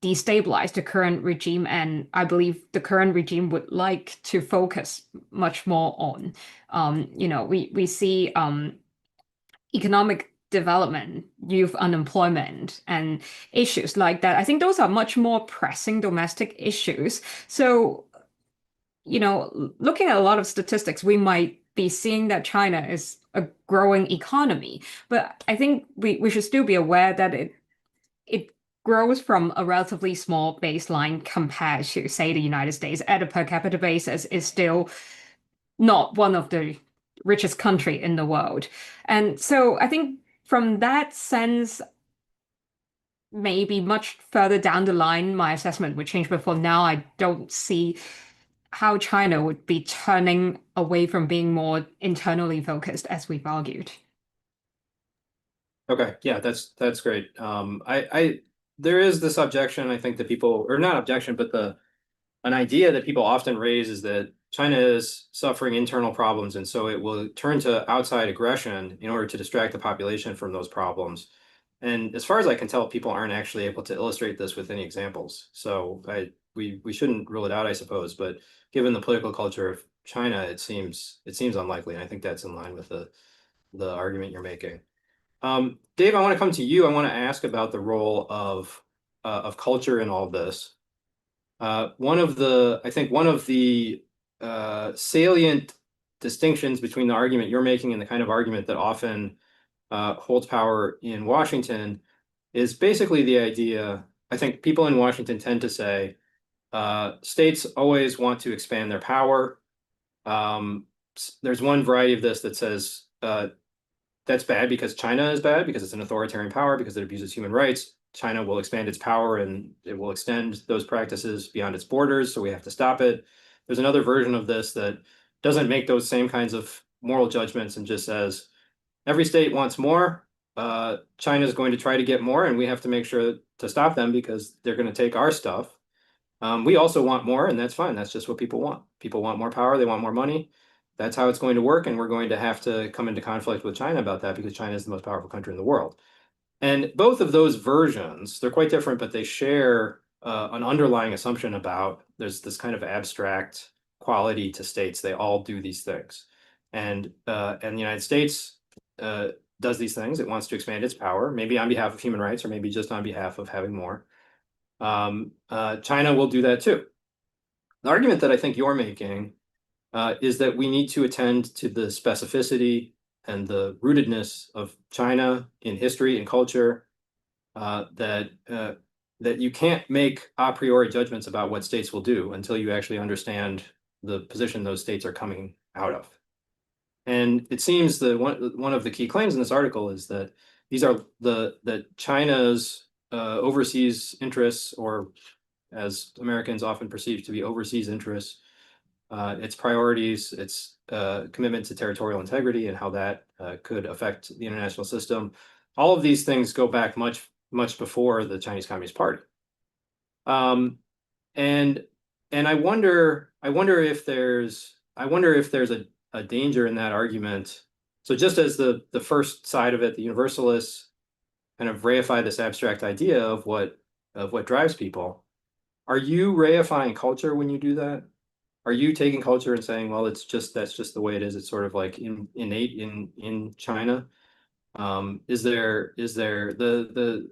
destabilize the current regime. And I believe the current regime would like to focus much more on, we see economic development, youth unemployment, and issues like that. I think those are much more pressing domestic issues. So, looking at a lot of statistics, we might be seeing that China is a growing economy. But I think we should still be aware that it grows from a relatively small baseline compared to, say, the United States. At a per capita basis, is still not one of the richest country in the world. And so I think from that sense, maybe much further down the line, my assessment would change. But for now, I don't see how China would be turning away from being more internally focused, as we've argued. Okay, yeah, that's great. There is this objection, I think that people, or not objection, but an idea that people often raise is that China is suffering internal problems, and so it will turn to outside aggression in order to distract the population from those problems. And as far as I can tell, people aren't actually able to illustrate this with any examples. So we shouldn't rule it out, I suppose. But given the political culture of China, it seems unlikely, and I think that's in line with the argument you're making. Dave, I want to come to you. I want to ask about the role of culture in all of this. I think one of the salient distinctions between the argument you're making and the kind of argument that often holds power in Washington is basically the idea. I think people in Washington tend to say states always want to expand their power. There's one variety of this that says that's bad because China is bad, because it's an authoritarian power, because it abuses human rights. China will expand its power and it will extend those practices beyond its borders, so we have to stop it. There's another version of this that doesn't make those same kinds of moral judgments and just says every state wants more. China is going to try to get more, and we have to make sure to stop them because they're going to take our stuff. We also want more, and that's fine. That's just what people want. People want more power. They want more money. That's how it's going to work, and we're going to have to come into conflict with China about that because China is the most powerful country in the world. And both of those versions, they're quite different, but they share an underlying assumption about there's this kind of abstract quality to states. They all do these things. And the United States does these things. It wants to expand its power, maybe on behalf of human rights or maybe just on behalf of having more. China will do that too. The argument that I think you're making is that we need to attend to the specificity and the rootedness of China in history and culture, that you can't make a priori judgments about what states will do until you actually understand the position those states are coming out of. And it seems that one of the key claims in this article is that these are that China's overseas interests, or as Americans often perceive to be overseas interests, its priorities, its commitment to territorial integrity and how that could affect the international system. All of these things go back much, much before the Chinese Communist Party. And I wonder if there's a danger in that argument. So just as the first side of it, the universalists kind of reify this abstract idea of what drives people. Are you reifying culture when you do that? Are you taking culture and saying, well, that's just the way it is. It's sort of like innate in China. Is there the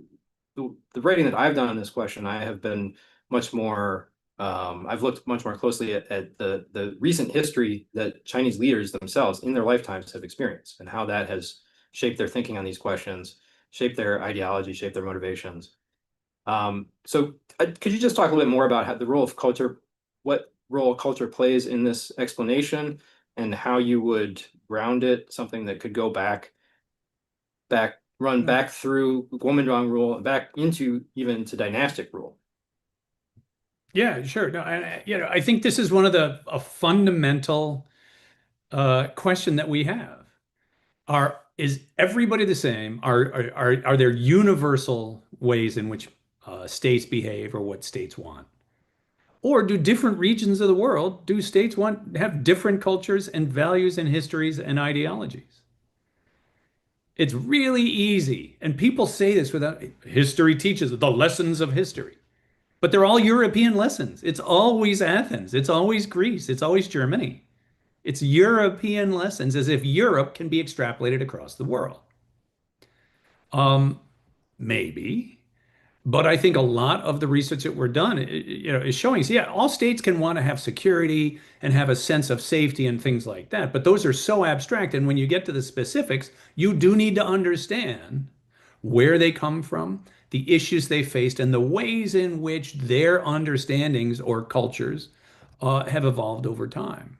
writing that I've done on this question? I have been much more. I've looked much more closely at the recent history that Chinese leaders themselves in their lifetimes have experienced and how that has shaped their thinking on these questions, shaped their ideology, shaped their motivations. So could you just talk a little bit more about how the role of culture, what role culture plays in this explanation, and how you would ground it, something that could go run back through Guomindang rule, back into even to dynastic rule? Yeah, sure. No, I think this is one of a fundamental question that we have. Is everybody the same? Are there universal ways in which states behave or what states want? Or do different regions of the world, do states have different cultures and values and histories and ideologies? It's really easy. And people say this without history teaches the lessons of history. But they're all European lessons. It's always Athens. It's always Greece. It's always Germany. It's European lessons, as if Europe can be extrapolated across the world. Maybe. But I think a lot of the research that we're done, is showing, yeah, all states can want to have security and have a sense of safety and things like that. But those are so abstract. And when you get to the specifics, you do need to understand where they come from, the issues they faced, and the ways in which their understandings or cultures have evolved over time.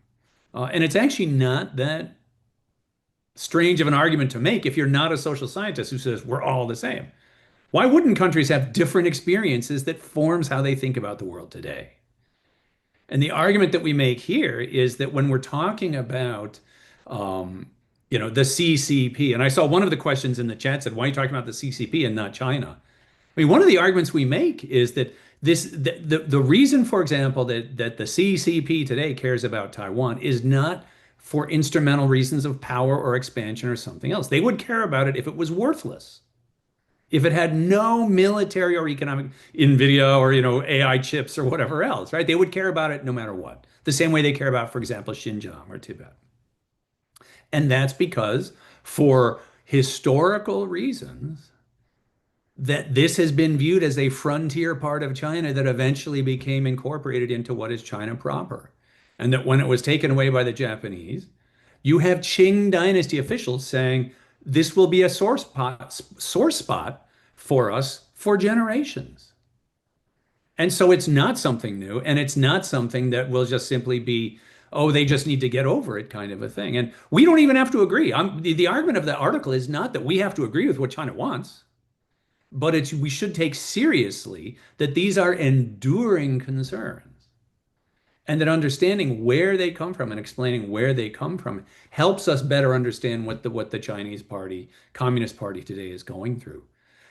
And it's actually not that strange of an argument to make if you're not a social scientist who says we're all the same. Why wouldn't countries have different experiences that forms how they think about the world today? And the argument that we make here is that when we're talking about, the CCP, and I saw one of the questions in the chat said, why are you talking about the CCP and not China? I mean, one of the arguments we make is that the reason, for example, that the CCP today cares about Taiwan is not for instrumental reasons of power or expansion or something else. They would care about it if it was worthless. If it had no military or economic NVIDIA or AI chips or whatever else, right? They would care about it no matter what. The same way they care about, for example, Xinjiang or Tibet. And that's because for historical reasons, that this has been viewed as a frontier part of China that eventually became incorporated into what is China proper. And that when it was taken away by the Japanese, You have Qing dynasty officials saying this will be a sore spot for us for generations. And so it's not something new, and it's not something that will just simply be, oh, they just need to get over it kind of a thing. And we don't even have to agree. The argument of the article is not that we have to agree with what China wants, but it's we should take seriously that these are enduring concerns. And that understanding where they come from and explaining where they come from helps us better understand what the Chinese Party, Communist Party today is going through.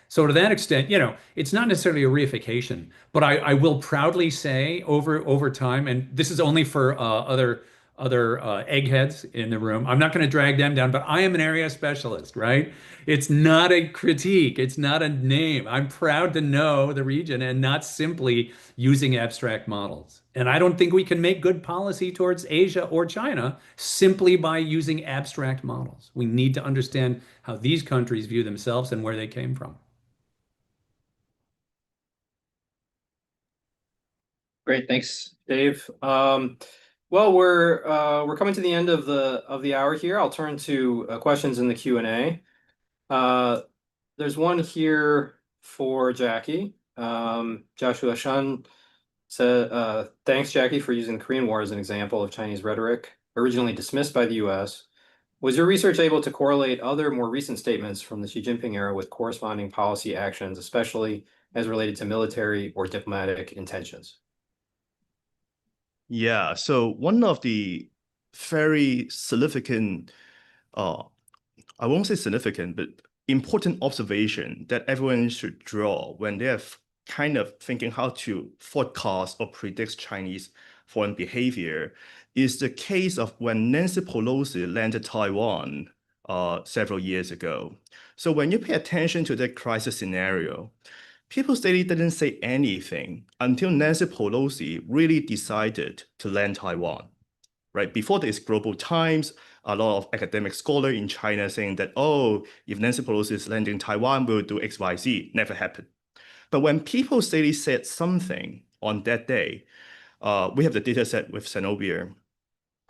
So to that extent, it's not necessarily a reification, but I will proudly say over time, and this is only for other eggheads in the room. I'm not going to drag them down, but I am an area specialist, right? It's not a critique. It's not a name. I'm proud to know the region and not simply using abstract models. And I don't think we can make good policy towards Asia or China simply by using abstract models. We need to understand how these countries view themselves and where they came from. Great, thanks, Dave. Well, we're coming to the end of the hour here. I'll turn to questions in the Q&A. There's one here for Jackie. Joshua Shun said, thanks, Jackie, for using the Korean War as an example of Chinese rhetoric, originally dismissed by the US. Was your research able to correlate other more recent statements from the Xi Jinping era with corresponding policy actions, especially as related to military or diplomatic intentions? Yeah, so one of the very significant, I won't say significant, but important observation that everyone should draw when they're kind of thinking how to forecast or predict Chinese foreign behavior is the case of when Nancy Pelosi landed Taiwan several years ago. So when you pay attention to that crisis scenario, people steadily didn't say anything until Nancy Pelosi really decided to land Taiwan. Right before this, Global Times, a lot of academic scholars in China saying that, oh, if Nancy Pelosi is landing Taiwan, we'll do X, Y, Z. Never happened. But when people steadily said something on that day, we have the data set with Zenobia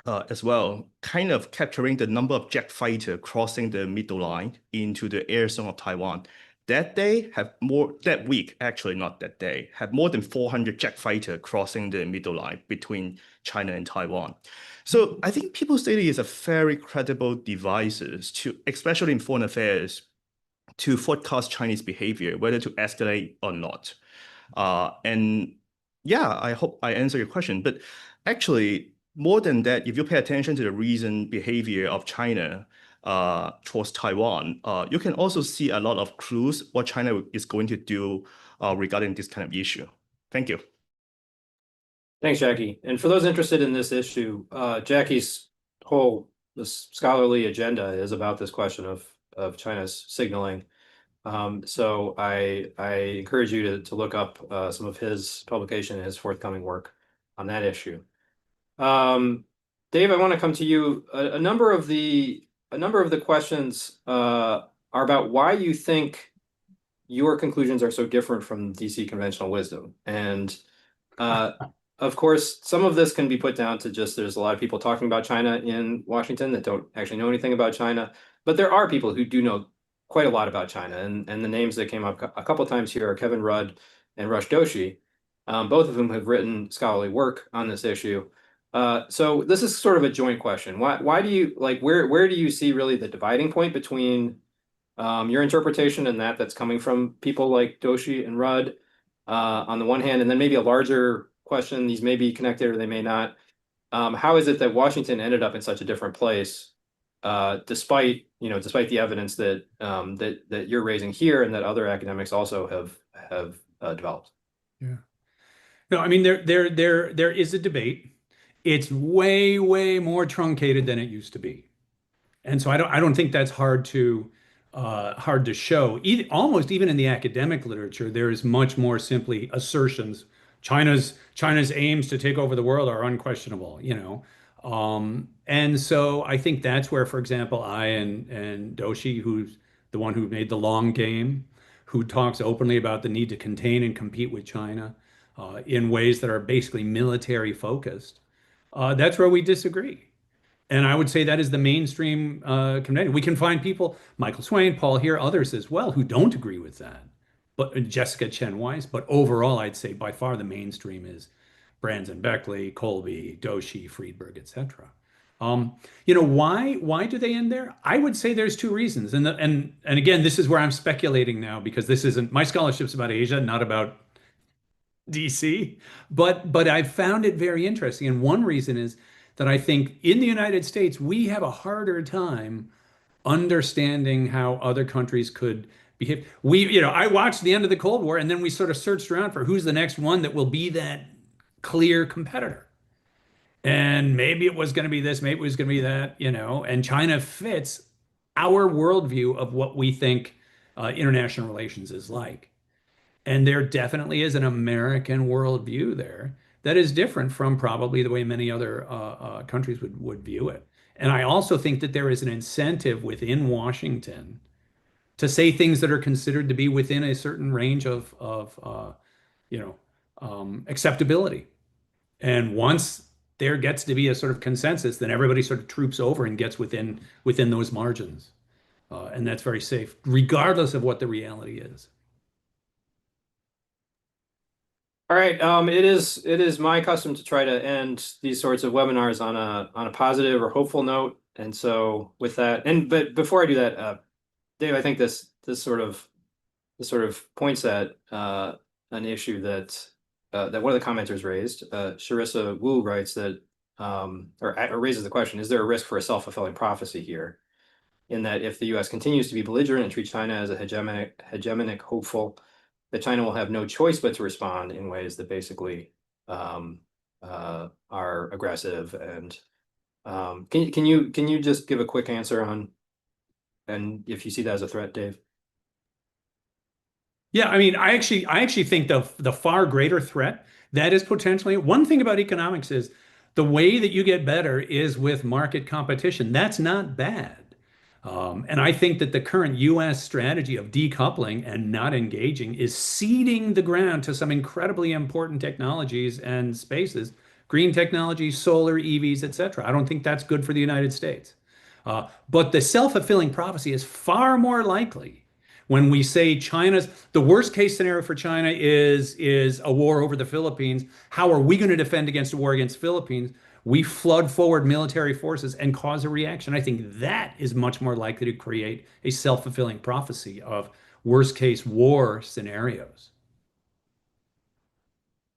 as well, kind of capturing the number of jet fighters crossing the middle line into the air zone of Taiwan. That day that week, actually not that day, had more than 400 jet fighters crossing the middle line between China and Taiwan. So I think People's Daily is a very credible devices to, especially in foreign affairs, to forecast Chinese behavior, whether to escalate or not. And yeah, I hope I answer your question. But actually, more than that, if you pay attention to the recent behavior of China towards Taiwan, you can also see a lot of clues what China is going to do regarding this kind of issue. Thank you. Thanks, Jackie. And for those interested in this issue, Jackie's this scholarly agenda is about this question of China's signaling. So I encourage you to look up some of his publication and his forthcoming work on that issue. Dave, I want to come to you. A number of the questions are about why you think your conclusions are so different from DC conventional wisdom. And of course, some of this can be put down to just there's a lot of people talking about China in Washington that don't actually know anything about China. But there are people who do know quite a lot about China. And the names that came up a couple of times here are Kevin Rudd and Rush Doshi, both of whom have written scholarly work on this issue. So this is sort of a joint question. Why do you where do you see really the dividing point between your interpretation and that's coming from people like Doshi and Rudd on the one hand, and then maybe a larger question, these may be connected or they may not. How is it that Washington ended up in such a different place, despite the evidence that that you're raising here and that other academics also have developed? Yeah. No, I mean there is a debate. It's way more truncated than it used to be. And so I don't think that's hard to show. Almost even in the academic literature, there is much more simply assertions. China's aims to take over the world are unquestionable. And so I think that's where, for example, I and Doshi, who's the one who made the long game, who talks openly about the need to contain and compete with China in ways that are basically military focused. That's where we disagree. And I would say that is the mainstream convention. We can find people, Michael Swain, Paul here, others as well, who don't agree with that. But Jessica Chen Weiss. But overall, I'd say by far the mainstream is Branson Beckley, Colby, Doshi, Friedberg, etc. Why do they end there? I would say there's two reasons. And again, this is where I'm speculating now because this isn't my scholarship's about Asia, not about DC. But I found it very interesting. And one reason is that I think in the United States, we have a harder time understanding how other countries could behave. I watched the end of the Cold War, and then we sort of searched around for who's the next one that will be that clear competitor. And maybe it was going to be this, maybe it was going to be that, and China fits our worldview of what we think international relations is like. And there definitely is an American worldview there that is different from probably the way many other countries would view it. And I also think that there is an incentive within Washington to say things that are considered to be within a certain range of acceptability. And once there gets to be a sort of consensus, then everybody sort of troops over and gets within those margins. And that's very safe, regardless of what the reality is. All right. It is my custom to try to end these sorts of webinars on a positive or hopeful note. And so with that, but before I do that, Dave, I think this sort of points at an issue that one of the commenters raised. Sharissa Wu writes that or raises the question: is there a risk for a self-fulfilling prophecy here? In that, if the U.S. continues to be belligerent and treat China as a hegemonic hopeful, that China will have no choice but to respond in ways that basically are aggressive. And can you just give a quick answer on, and if you see that as a threat, Dave? Yeah, I mean, I actually think the far greater threat that is potentially one thing about economics is the way that you get better is with market competition. That's not bad. And I think that the current US strategy of decoupling and not engaging is ceding the ground to some incredibly important technologies and spaces, green technology, solar, EVs, etc. I don't think that's good for the United States. But the self-fulfilling prophecy is far more likely when we say the worst case scenario for China is a war over the Philippines. How are we going to defend against a war against the Philippines? We flood forward military forces and cause a reaction. I think that is much more likely to create a self-fulfilling prophecy of worst case war scenarios.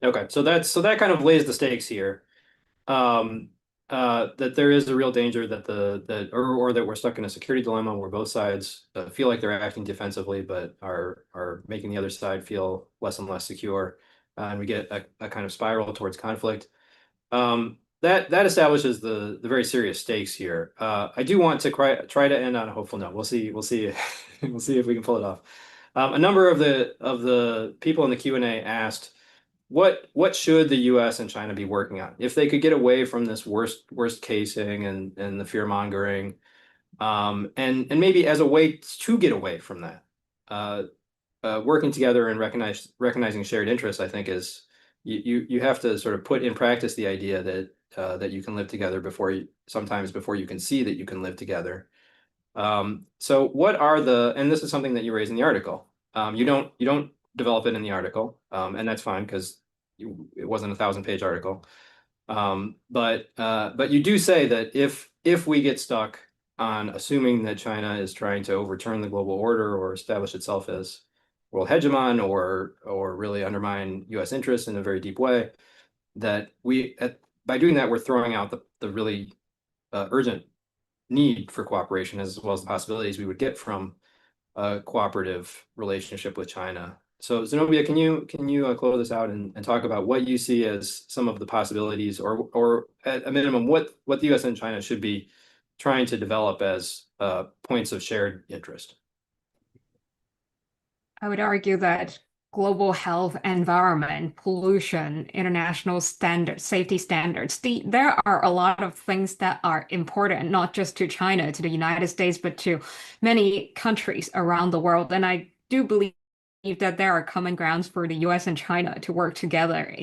Okay, so that kind of lays the stakes here. That there is a real danger that that we're stuck in a security dilemma where both sides feel like they're acting defensively, but are making the other side feel less and less secure, and we get a kind of spiral towards conflict. That establishes the very serious stakes here. I do want to try to end on a hopeful note. We'll see we'll see if we can pull it off. A number of the people in the Q&A asked, what should the U.S. and China be working on if they could get away from this worst casing and the fear mongering, and maybe as a way to get away from that, working together and recognizing shared interests, I think is you have to sort of put in practice the idea that you can live together sometimes before you can see that you can live together. So what are and this is something that you raise in the article. You don't develop it in the article, and that's fine because it wasn't a 1,000-page article. But you do say that if we get stuck on assuming that China is trying to overturn the global order or establish itself as world hegemon or really undermine U.S. interests in a very deep way, that by doing that, we're throwing out the really urgent need for cooperation as well as the possibilities we would get from a cooperative relationship with China. So Zenobia, can you close this out and talk about what you see as some of the possibilities, or at a minimum, what the U.S. and China should be trying to develop as points of shared interest? I would argue that global health, environment, pollution, international standards, safety standards, there are a lot of things that are important, not just to China, to the United States, but to many countries around the world. And I do believe that there are common grounds for the US and China to work together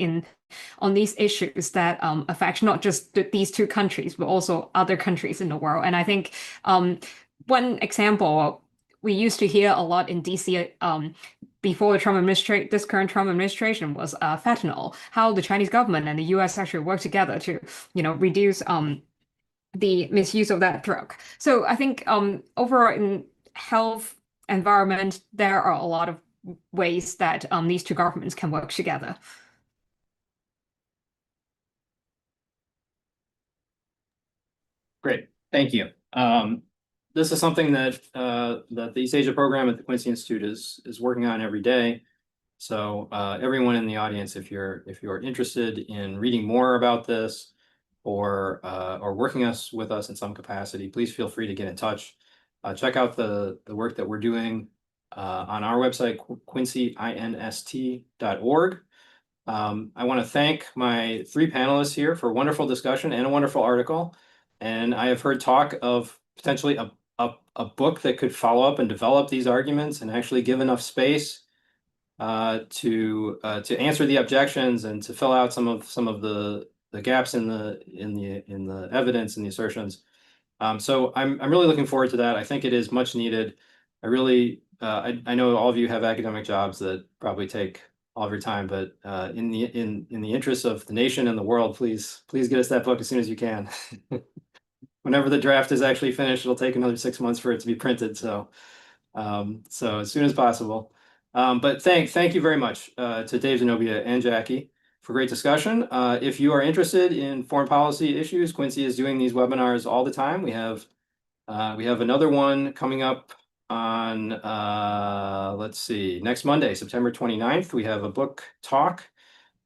on these issues that affect not just these two countries, but also other countries in the world. And I think one example we used to hear a lot in DC before this current Trump administration was fentanyl, how the Chinese government and the US actually work together to, reduce the misuse of that drug. So I think overall in health environment, there are a lot of ways that these two governments can work together. Great, thank you. This is something that the East Asia program at the Quincy Institute is working on every day. So everyone in the audience, if you're interested in reading more about this or working with us in some capacity, please feel free to get in touch. Check out the work that we're doing on our website, quincyinst.org. I want to thank my three panelists here for a wonderful discussion and a wonderful article. And I have heard talk of potentially a book that could follow up and develop these arguments and actually give enough space to answer the objections and to fill out some of the gaps in the evidence and the assertions. So I'm really looking forward to that. I think it is much needed. I really I know all of you have academic jobs that probably take all of your time, but in the interest of the nation and the world, please get us that book as soon as you can. Whenever the draft is actually finished, it'll take another 6 months for it to be printed. So as soon as possible. But thank you very much to Dave, Zenobia, and Jackie for great discussion. If you are interested in foreign policy issues, Quincy is doing these webinars all the time. We have another one coming up on let's see, next Monday, September 29th. We have a book talk.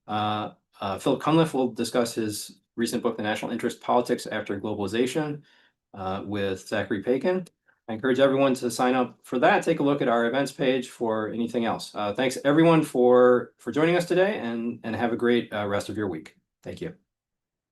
Philip Cunliffe will discuss his recent book, The National Interest: Politics After Globalization, with Zachary Pakin. I encourage everyone to sign up for that. Take a look at our events page for anything else. Thanks everyone for joining us today, and have a great rest of your week. Thank you.